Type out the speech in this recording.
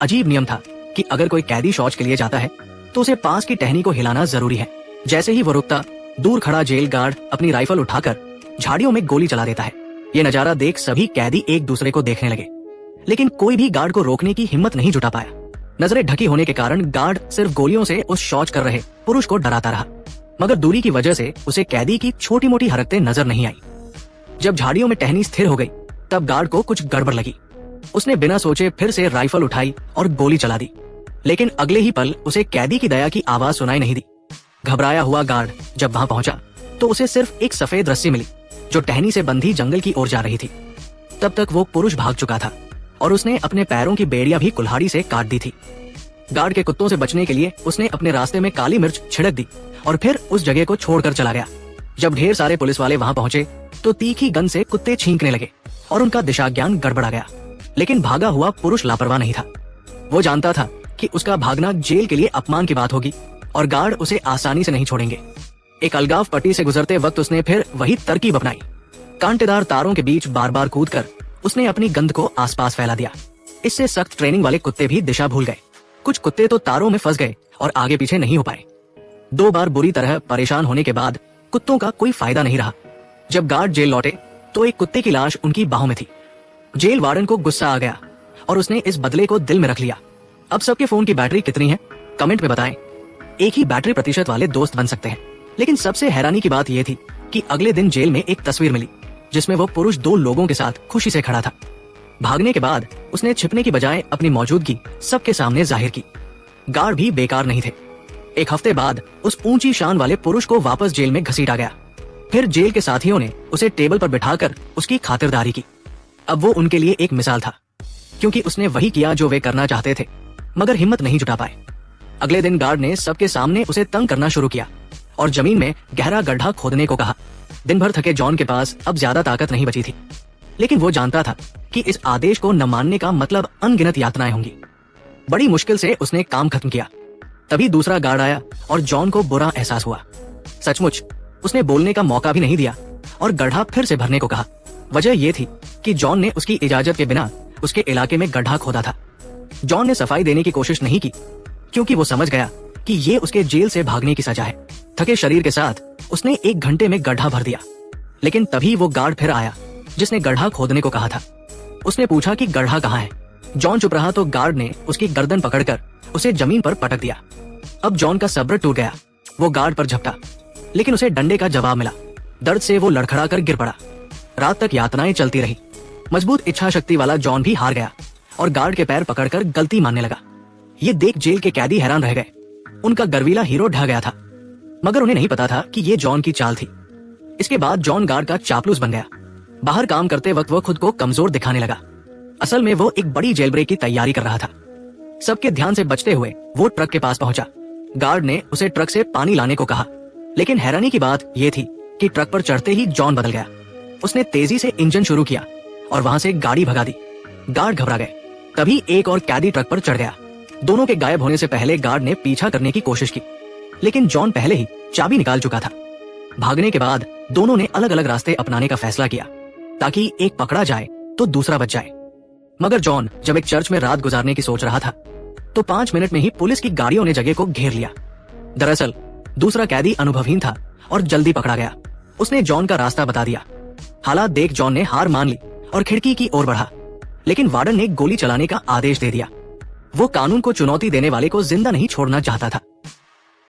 अजीब नियम था कि अगर कोई कैदी शौच के लिए जाता है तो उसे पास की टहनी को हिलाना जरूरी है। जैसे ही वो रुकता, दूर खड़ा जेल गार्ड अपनी राइफल उठाकर झाड़ियों में गोली चला देता है। ये नजारा देख सभी कैदी एक दूसरे को देखने लगे, लेकिन कोई भी गार्ड को रोकने की हिम्मत नहीं जुटा पाया। नजरें ढकी होने के कारण गार्ड सिर्फ गोलियों से उस शौच कर रहे पुरुष को डराता रहा, मगर दूरी की वजह से उसे कैदी की छोटी मोटी हरकतें नजर नहीं आई। जब झाड़ियों में टहनी स्थिर हो गई तब गार्ड को कुछ गड़बड़ लगी। उसने बिना सोचे फिर से राइफल उठाई और गोली चला दी, लेकिन अगले ही पल उसे कैदी की दया की आवाज सुनाई नहीं दी। घबराया हुआ गार्ड जब वहां पहुंचा तो उसे सिर्फ एक सफेद रस्सी मिली जो टहनी से बंधी जंगल की ओर जा रही थी। तब तक वो पुरुष भाग चुका था और उसने अपने पैरों की बेड़ियां भी कुल्हाड़ी से काट दी थी। गार्ड के कुत्तों से बचने के लिए उसने अपने रास्ते में काली मिर्च छिड़क दी और फिर उस जगह को छोड़कर चला गया। जब ढेर सारे पुलिस वाले वहां पहुंचे तो तीखी गन से कुत्ते छींकने लगे और उनका दिशा ज्ञान गड़बड़ा गया। लेकिन भागा हुआ पुरुष लापरवाह नहीं था। वो जानता था कि उसका भागना जेल के लिए अपमान की बात होगी और गार्ड उसे आसानी से नहीं छोड़ेंगे। एक अलगाव पट्टी से गुजरते वक्त उसने फिर वही तरकीब अपनाई। कांटेदार तारों के बीच बार बार कूदकर उसने अपनी गंध को आसपास फैला दिया। इससे सख्त ट्रेनिंग वाले कुत्ते भी दिशा भूल गए। कुछ कुत्ते तो तारों में फंस गए और आगे पीछे नहीं हो पाए। 2 बार बुरी तरह परेशान होने के बाद कुत्तों का कोई फायदा नहीं रहा। जब गार्ड जेल लौटे तो एक कुत्ते की लाश उनकी बाहों में थी। जेल वार्डन को गुस्सा आ गया और उसने इस बदले को दिल में रख लिया। अब सबके फोन की बैटरी कितनी है कमेंट में बताएं। एक ही बैटरी प्रतिशत वाले दोस्त बन सकते हैं। लेकिन सबसे हैरानी की बात यह थी कि अगले दिन जेल में एक तस्वीर मिली जिसमें वो पुरुष 2 लोगों के साथ खुशी से खड़ा था। भागने के बाद उसने छिपने की बजाय अपनी मौजूदगी सबके सामने जाहिर की। गार्ड भी बेकार नहीं थे। एक हफ्ते बाद उस ऊंची शान वाले पुरुष को वापस जेल में घसीटा गया। फिर जेल के साथियों ने उसे टेबल पर बिठाकर उसकी खातिरदारी की। अब वो उनके लिए एक मिसाल था, क्योंकि उसने वही किया जो वे करना चाहते थे, मगर हिम्मत नहीं जुटा पाए। अगले दिन गार्ड ने सबके सामने उसे तंग करना शुरू किया और जमीन में गहरा गड्ढा खोदने को कहा। दिन भर थके जॉन के पास अब ज्यादा ताकत नहीं बची थी, लेकिन वो जानता था कि इस आदेश को न मानने का मतलब अनगिनत यातनाएं होंगी। बड़ी मुश्किल से उसने काम खत्म किया। तभी दूसरा गार्ड आया और जॉन को बुरा एहसास हुआ। सचमुच उसने बोलने का मौका भी नहीं दिया और गड्ढा फिर से भरने को कहा। वजह यह थी कि जॉन ने उसकी इजाजत के बिना उसके इलाके में गड्ढा खोदा था। जॉन ने सफाई देने की कोशिश नहीं की, क्योंकि वो समझ गया कि ये उसके जेल से भागने की सजा है। थके शरीर के साथ उसने 1 घंटे में गड्ढा भर दिया। लेकिन तभी वो गार्ड फिर आया जिसने गड्ढा खोदने को कहा था। उसने पूछा कि गड्ढा कहाँ है। जॉन चुप रहा तो गार्ड ने उसकी गर्दन पकड़कर उसे जमीन पर पटक दिया। अब जॉन का सब्र टूट गया। वो गार्ड पर झपटा, लेकिन उसे डंडे का जवाब मिला। दर्द से वो लड़खड़ा कर गिर पड़ा। रात तक यातनाएं चलती रही। मजबूत इच्छा शक्ति वाला जॉन भी हार गया और गार्ड के पैर पकड़कर गलती मानने लगा। ये देख जेल के कैदी हैरान रह गए। उनका गर्वीला हीरो ढह गया था, मगर उन्हें नहीं पता था कि ये जॉन की चाल थी। इसके बाद जॉन गार्ड का चापलूस बन गया। बाहर काम करते वक्त वो खुद को कमजोर दिखाने लगा। असल में वो एक बड़ी जेल ब्रेक की तैयारी कर रहा था। सबके ध्यान से बचते हुए वो ट्रक के पास पहुंचा। गार्ड ने उसे ट्रक से पानी लाने को कहा, लेकिन हैरानी की बात यह थी कि ट्रक पर चढ़ते ही जॉन बदल गया। उसने तेजी से इंजन शुरू किया और वहां से गाड़ी भगा दी। गार्ड घबरा गए। तभी एक और कैदी ट्रक पर चढ़ गया। दोनों के गायब होने से पहले गार्ड ने पीछा करने की कोशिश की, लेकिन जॉन पहले ही चाबी निकाल चुका था। भागने के बाद दोनों ने अलग अलग रास्ते अपनाने का फैसला किया ताकि एक पकड़ा जाए तो दूसरा बच जाए। मगर जॉन जब एक चर्च में रात गुजारने की सोच रहा था तो 5 मिनट में ही पुलिस की गाड़ियों ने जगह को घेर लिया। दरअसल दूसरा कैदी अनुभवहीन था और जल्दी पकड़ा गया। उसने जॉन का रास्ता बता दिया। हालात देख जॉन ने हार मान ली और खिड़की की ओर बढ़ा, लेकिन वार्डन ने गोली चलाने का आदेश दे दिया। वो कानून को चुनौती देने वाले को जिंदा नहीं छोड़ना चाहता था।